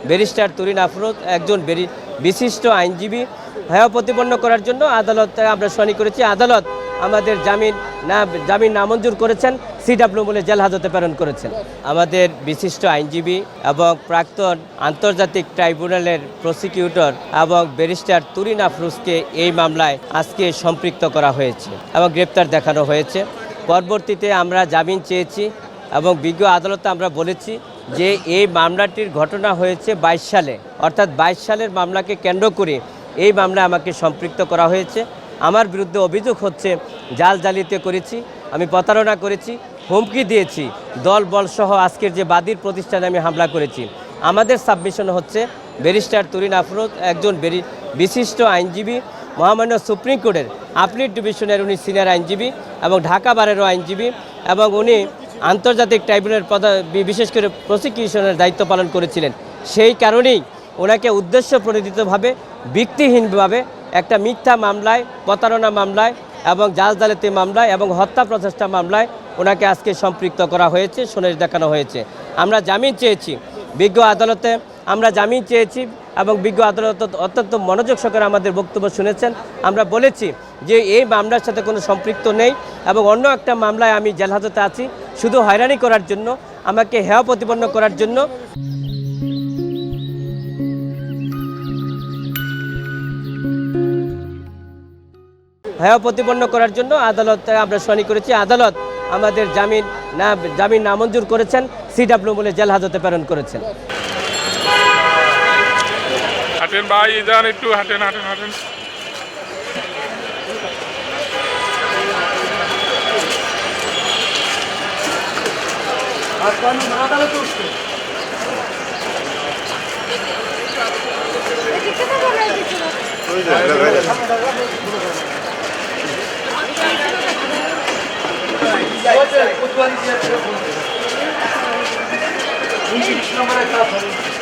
Barrister Turin Afroz একজন বিশিষ্ট আইনজীবী হেয় প্রতিপন্ন করার জন্য আদালতে আমরা শুনানি করেছি। আদালত আমাদের জামিন নামঞ্জুর করেছেন, সিডব্লিউ বলে জেল হাজতে প্রেরণ করেছেন। আমাদের বিশিষ্ট আইনজীবী এবং প্রাক্তন আন্তর্জাতিক ট্রাইব্যুনালের প্রসিকিউটর এবং ব্যারিস্টার তুরিন আফরোজকে এই মামলায় আজকে সম্পৃক্ত করা হয়েছে এবং গ্রেপ্তার দেখানো হয়েছে। পরবর্তীতে আমরা জামিন চেয়েছি এবং বিজ্ঞ আদালতে আমরা বলেছি যে এই মামলাটির ঘটনা হয়েছে 22 সালে, অর্থাৎ 22 সালের মামলাকে কেন্দ্র করে এই মামলায় আমাকে সম্পৃক্ত করা হয়েছে। আমার বিরুদ্ধে অভিযোগ হচ্ছে জালিয়াতি করেছি, আমি প্রতারণা করেছি, হুমকি দিয়েছি, দল বলসহ আজকের যে বাদীর প্রতিষ্ঠানে আমি হামলা করেছি। আমাদের সাবমিশন হচ্ছে ব্যারিস্টার তুরিন আফরোজ একজন বিশিষ্ট আইনজীবী, মহামান্য সুপ্রিম কোর্টের আপিল ডিভিশনের উনি সিনিয়র আইনজীবী এবং ঢাকা বারেরও আইনজীবী এবং উনি আন্তর্জাতিক ট্রাইব্যুনাল বিশেষ করে প্রসিকিউশনের দায়িত্ব পালন করেছিলেন। সেই কারণেই ওনাকে উদ্দেশ্য প্রণোদিতভাবে ভিত্তিহীনভাবে একটা মিথ্যা মামলায়, প্রতারণা মামলায় এবং জালিয়াতি মামলায় এবং হত্যা প্রচেষ্টা মামলায় ওনাকে আজকে সম্পৃক্ত করা হয়েছে, সুনির্দেশ দেখানো হয়েছে। আমরা জামিন চেয়েছি বিজ্ঞ আদালতে, আমরা জামিন চেয়েছি এবং বিজ্ঞ আদালত অত্যন্ত মনোযোগ সহকারে আমাদের বক্তব্য শুনেছেন। আমরা বলেছি যে এই মামলার সাথে কোনো সম্পৃক্ত নেই এবং অন্য একটা মামলায় আমি জেল হাজতে আছি শুধু হয়রানি করার জন্য, আমাকে হেয় প্রতিপন্ন করার জন্য। হেয় প্রতিপন্ন করার জন্য আদালতে আমরা শুনানি করেছি। আদালত আমাদের জামিন নামঞ্জুর করেছেন, সিডব্লিউ বলে জেল হাজতে প্রেরণ করেছেন। হাঁটেন ভাই, যান একটু হাঁটেন হাঁটেন হাঁটেন। নম্বরের